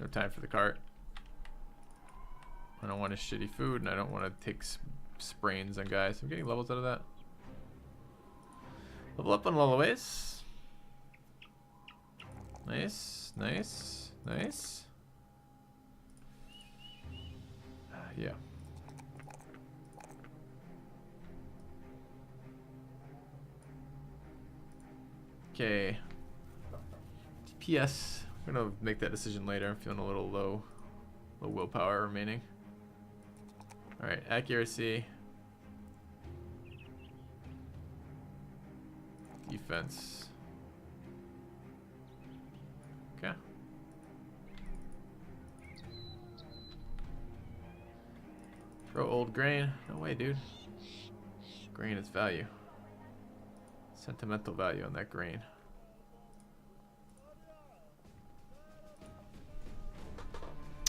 No time for the cart. I don't want his shitty food, and I don't want to take sprains on guys. I'm getting levels out of that. Level up on Lullaways. Nice, nice, nice. Yeah. Okay. DPS. I'm gonna make that decision later. I'm feeling a little low willpower remaining. All right, accuracy. Defense. Okay. Throw old grain. No way, dude. Grain is value. Sentimental value on that grain.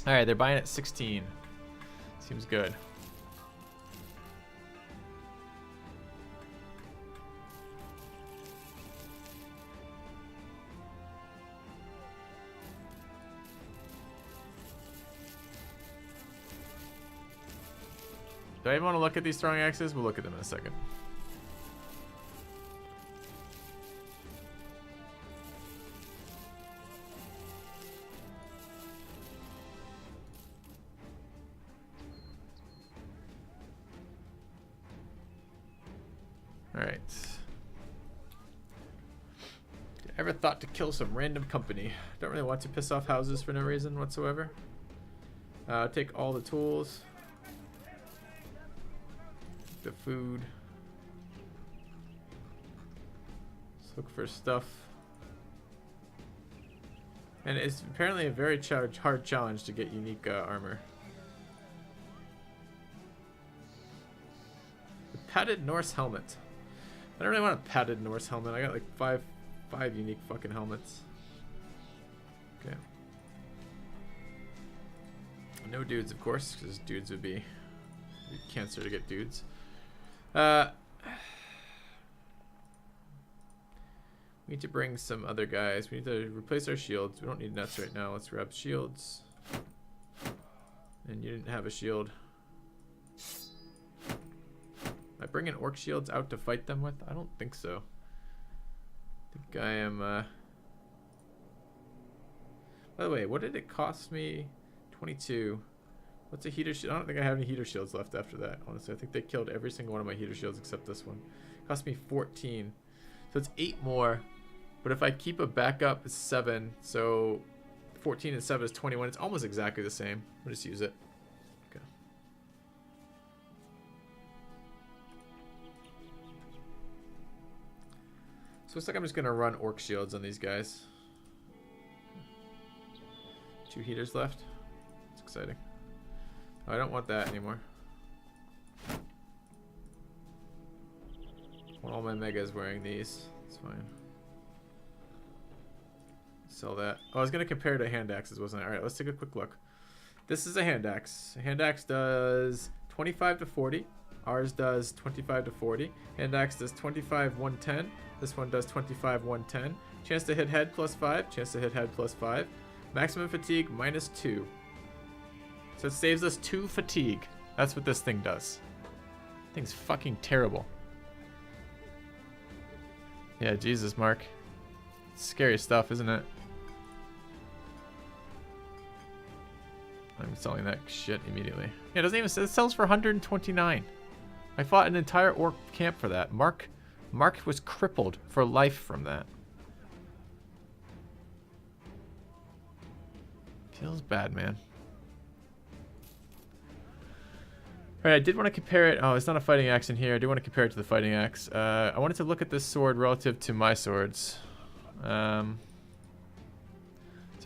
Alright, they're buying at 16. Seems good. Do I even want to look at these throwing axes? We'll look at them in a second. Alright. Ever thought to kill some random company? Don't really want to piss off houses for no reason whatsoever. Take all the tools. The food. Let's look for stuff. And it's apparently a very hard challenge to get unique armor. The padded Norse helmet. I don't really want a padded Norse helmet. I got like five unique fucking helmets. Okay. No dudes, of course, because dudes would be cancer to get dudes. We need to bring some other guys. We need to replace our shields. We don't need nuts right now. Let's grab shields. And you didn't have a shield. Am I bringing orc shields out to fight them with? I don't think so. I think I am... By the way, what did it cost me? 22. What's a heater shield? I don't think I have any heater shields left after that, honestly. I think they killed every single one of my heater shields except this one. It cost me 14. So it's 8 more. But if I keep a backup, it's 7. So 14 and 7 is 21. It's almost exactly the same. I'll just use it. Okay. So looks like I'm just going to run orc shields on these guys. 2 heaters left. It's exciting. Oh, I don't want that anymore. I want all my megas wearing these. It's fine. Sell that. Oh, I was going to compare to hand axes, wasn't I? Alright, let's take a quick look. This is a hand axe. A hand axe does 25 to 40. Ours does 25 to 40. Hand axe does 25, 110. This one does 25, 110. Chance to hit head plus 5. Chance to hit head plus 5. Maximum fatigue minus 2. So it saves us 2 fatigue. That's what this thing does. Thing's fucking terrible. Yeah, Jesus, Mark. It's scary stuff, isn't it? I'm selling that shit immediately. Yeah, it doesn't even say it sells for 129. I fought an entire orc camp for that. Mark was crippled for life from that. Feels bad, man. Alright, I did want to compare it. Oh, it's not a fighting axe in here. I do want to compare it to the fighting axe. I wanted to look at this sword relative to my swords. So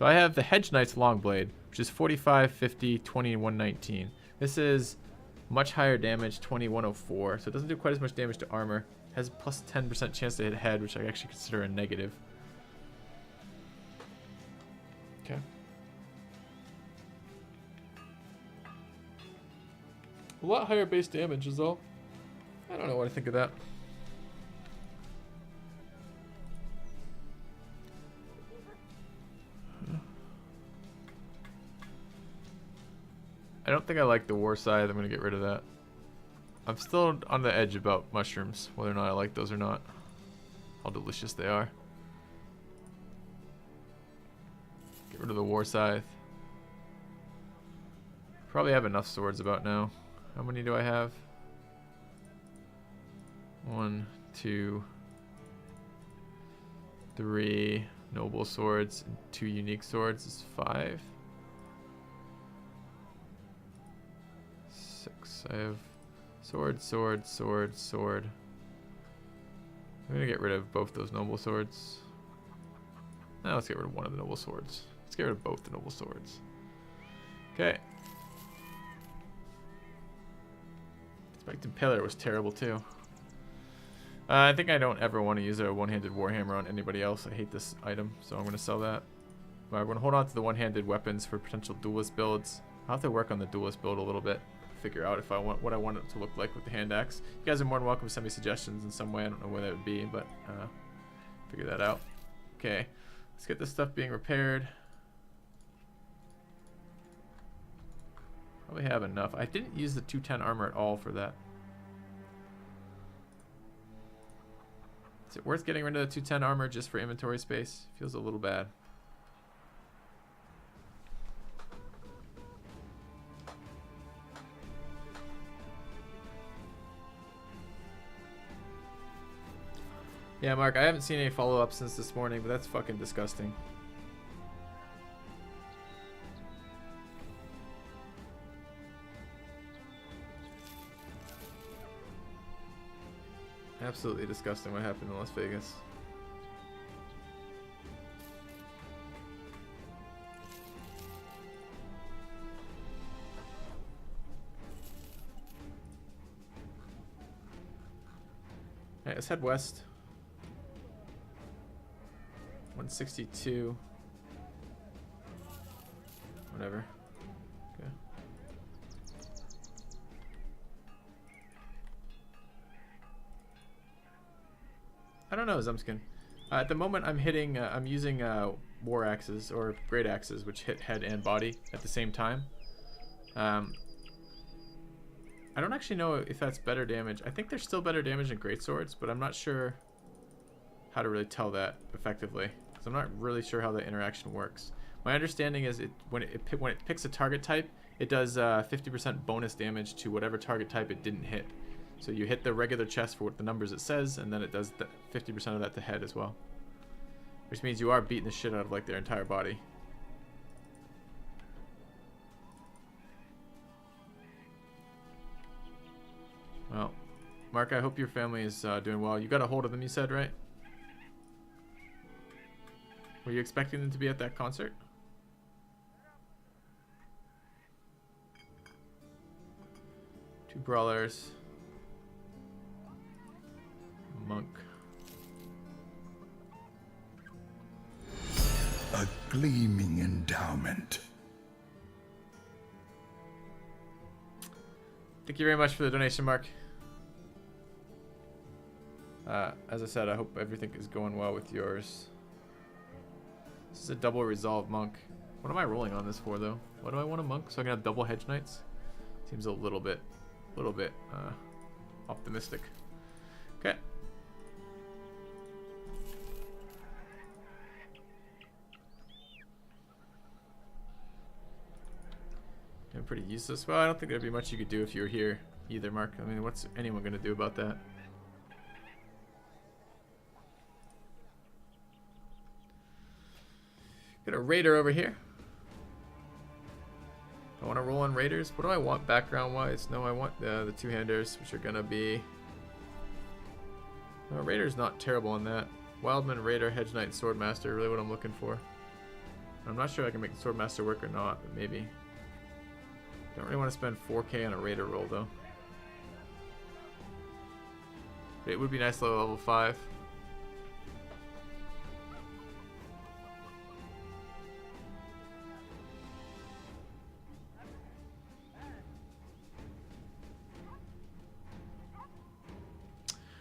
I have the Hedge Knight's Longblade, which is 45, 50, 20, 119. This is much higher damage, 20, 104. So it doesn't do quite as much damage to armor. It has a plus 10% chance to hit head, which I actually consider a negative. Okay. A lot higher base damage is all. I don't know what I think of that. I don't think I like the war scythe. I'm gonna get rid of that. I'm still on the edge about mushrooms, whether or not I like those or not. How delicious they are. Get rid of the war scythe. Probably have enough swords about now. How many do I have? 1, 2, 3 noble swords and 2 unique swords is 5. 6. I have sword, sword, sword, sword. I'm gonna get rid of both those noble swords. Now let's get rid of one of the noble swords. Let's get rid of both the noble swords. Okay. Spiked Impaler was terrible too. I think I don't ever want to use a one-handed warhammer on anybody else. I hate this item, so I'm going to sell that. But I'm going to hold on to the one-handed weapons for potential duelist builds. I'll have to work on the duelist build a little bit. Figure out if I want what I want it to look like with the hand axe. You guys are more than welcome to send me suggestions in some way. I don't know where that would be, but figure that out. Okay, let's get this stuff being repaired. Probably have enough. I didn't use the 210 armor at all for that. Is it worth getting rid of the 210 armor just for inventory space? Feels a little bad. Yeah, Mark, I haven't seen any follow-up since this morning, but that's fucking disgusting. Absolutely disgusting what happened in Las Vegas. Alright, let's head west. 162. Whatever. Okay. I don't know, Zumskin. At the moment, I'm hitting. I'm using war axes or great axes, which hit head and body at the same time. I don't actually know if that's better damage. I think there's still better damage in great swords, but I'm not sure how to really tell that effectively. So I'm not really sure how the interaction works. My understanding is when it picks a target type, it does 50% bonus damage to whatever target type it didn't hit. So you hit the regular chest for what the numbers it says, and then it does 50% of that to head as well. Which means you are beating the shit out of like their entire body. Well, Mark, I hope your family is doing well. You got a hold of them, you said, right? Were you expecting them to be at that concert? Two brawlers. Monk. A gleaming endowment. Thank you very much for the donation, Mark. As I said, I hope everything is going well with yours. This is a double resolve monk. What am I rolling on this for, though? What do I want a monk? So I can have double hedge knights? Seems a little bit optimistic. Okay. Doing pretty useless. Well, I don't think there'd be much you could do if you were here either, Mark. I mean, what's anyone gonna do about that? Got a raider over here. I want to roll on raiders. What do I want background wise? No, I want the two-handers, which are gonna be. No, raider's not terrible on that. Wildman, raider, hedge knight, swordmaster. Really, what I'm looking for. I'm not sure I can make the swordmaster work or not, but maybe. Don't really want to spend 4K on a raider roll though. It would be nice low level 5.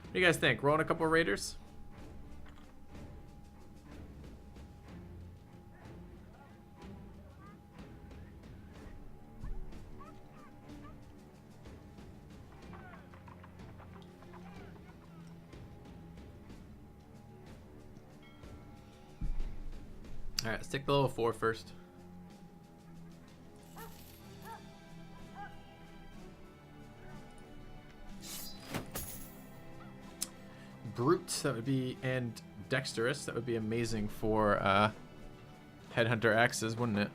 What do you guys think? Rolling a couple of raiders? Alright, let's take the level 4 first. Brute, that would be, and dexterous, that would be amazing for headhunter axes, wouldn't it?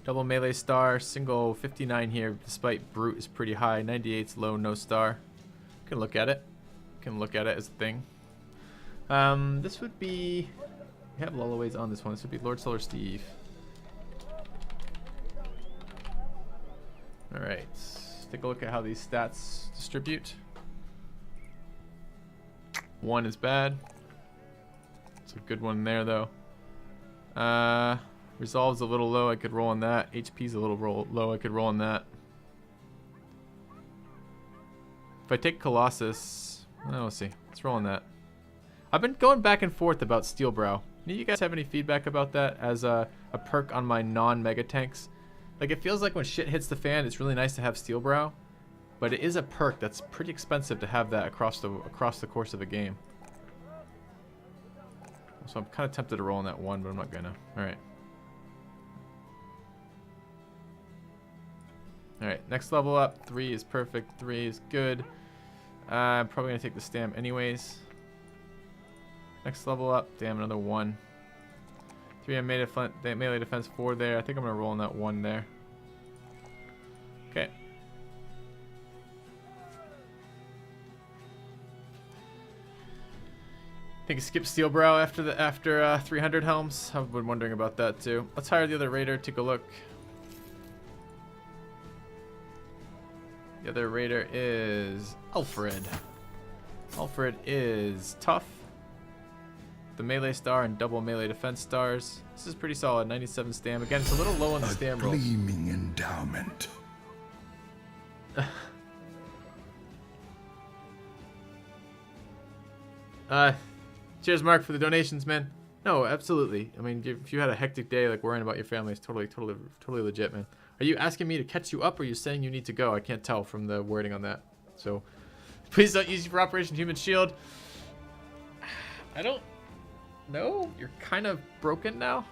Double melee star, single 59 here, despite brute is pretty high. 98's low, no star. Can look at it. Can look at it as a thing. This would be, we have Lullaways on this one. This would be Lord Solar Steve. All right. Take a look at how these stats distribute. 1 is bad. It's a good one there though. Resolve's a little low, I could roll on that. HP's a little low, I could roll on that. If I take Colossus, oh, let's see. Let's roll on that. I've been going back and forth about Steel Brow. Do you guys have any feedback about that as a perk on my non-mega tanks? Like, it feels like when shit hits the fan, it's really nice to have Steel Brow, but it is a perk that's pretty expensive to have that across the course of a game. So I'm kind of tempted to roll on that 1, but I'm not gonna. All right. All right, next level up. 3 is perfect. 3 is good. I'm probably gonna take the stam anyways. Next level up. Damn, another 1. 3 on melee defense, 4 there. I think I'm gonna roll on that 1 there. Okay. I think skip Steel Brow after 300 helms. I've been wondering about that too. Let's hire the other raider. Take a look. The other raider is Alfred. Alfred is tough. The melee star and double melee defense stars. This is pretty solid. 97 stam. Again, it's a little low on the stam roll. Gleaming endowment. Cheers, Mark, for the donations, man. No, absolutely. I mean, if you had a hectic day, like worrying about your family, it's totally legit, man. Are you asking me to catch you up, or are you saying you need to go? I can't tell from the wording on that. So, please don't use you for Operation Human Shield. I don't know. You're kind of broken now.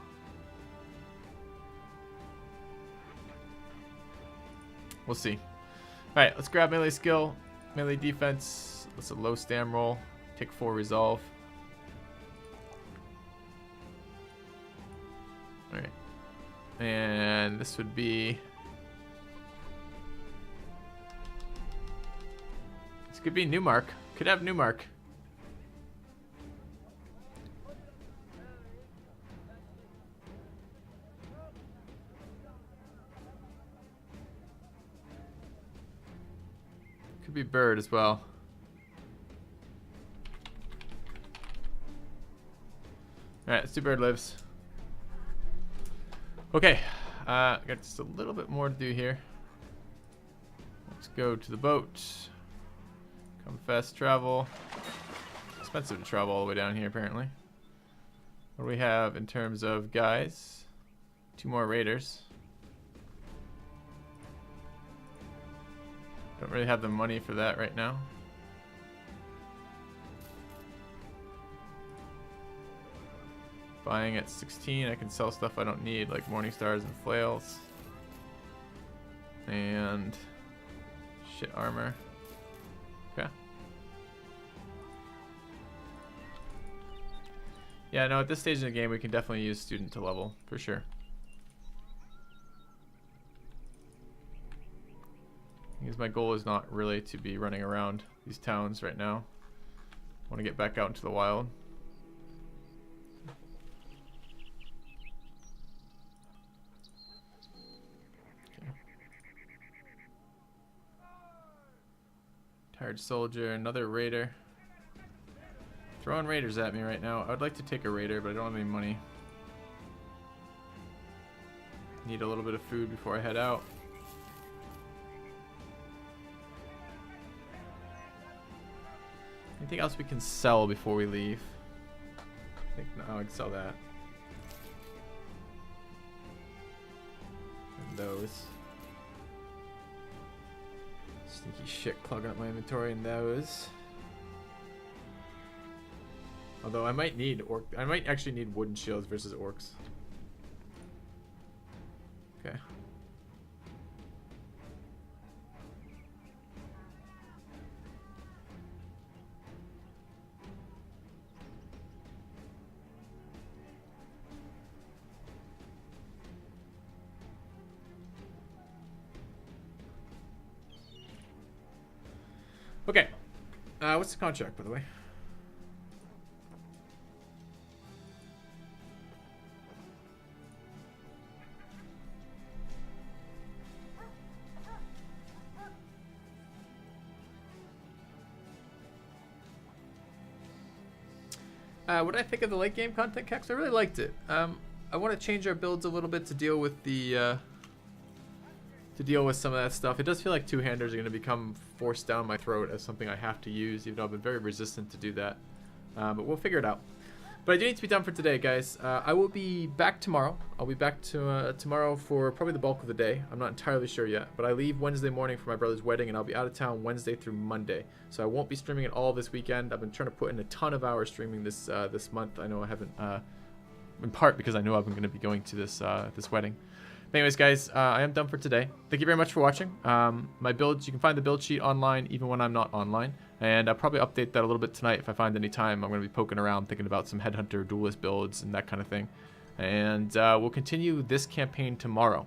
We'll see. All right, let's grab melee skill, melee defense. Let's a low stam roll. Take 4 resolve. All right, and this would be. This could be Newmark. Could have Newmark. Could be Bird as well. Alright, let's do Bird lives. Okay, got just a little bit more to do here. Let's go to the boat. Come fast travel. Expensive to travel all the way down here, apparently. What do we have in terms of guys? 2 more raiders. Don't really have the money for that right now. Buying at 16, I can sell stuff I don't need, like Morning Stars and Flails. And shit armor. Okay. Yeah, no, at this stage in the game, we can definitely use student to level, for sure. Because my goal is not really to be running around these towns right now. I want to get back out into the wild. Tired soldier, another raider. Throwing raiders at me right now. I would like to take a raider, but I don't have any money. Need a little bit of food before I head out. Anything else we can sell before we leave? I think no, I can sell that. And those. Sneaky shit clogging up my inventory and those. Although I might need I might actually need wooden shields versus orcs. Okay. Okay. What's the contract, by the way? What did I think of the late game content, Kex? I really liked it. I want to change our builds a little bit to deal with the some of that stuff. It does feel like two-handers are going to become forced down my throat as something I have to use, even though I've been very resistant to do that. But we'll figure it out. But I do need to be done for today, guys. I will be back tomorrow. I'll be back to tomorrow for probably the bulk of the day. I'm not entirely sure yet, but I leave Wednesday morning for my brother's wedding, and I'll be out of town Wednesday through Monday. So I won't be streaming it all this weekend. I've been trying to put in a ton of hours streaming this this month. I know I haven't, in part because I know I'm going to be going to this this wedding. But anyways, guys, I am done for today. Thank you very much for watching. My builds, you can find the build sheet online even when I'm not online. And I'll probably update that a little bit tonight if I find any time. I'm going to be poking around, thinking about some Headhunter duelist builds and that kind of thing. And we'll continue this campaign tomorrow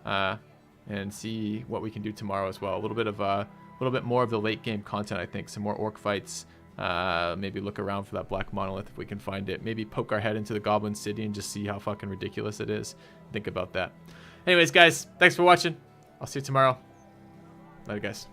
and see what we can do tomorrow as well. A little bit more of the late game content, I think. Some more orc fights. Maybe look around for that black monolith if we can find it. Maybe poke our head into the Goblin City and just see how fucking ridiculous it is. Think about that. Anyways, guys, thanks for watching. I'll see you tomorrow. Later, guys.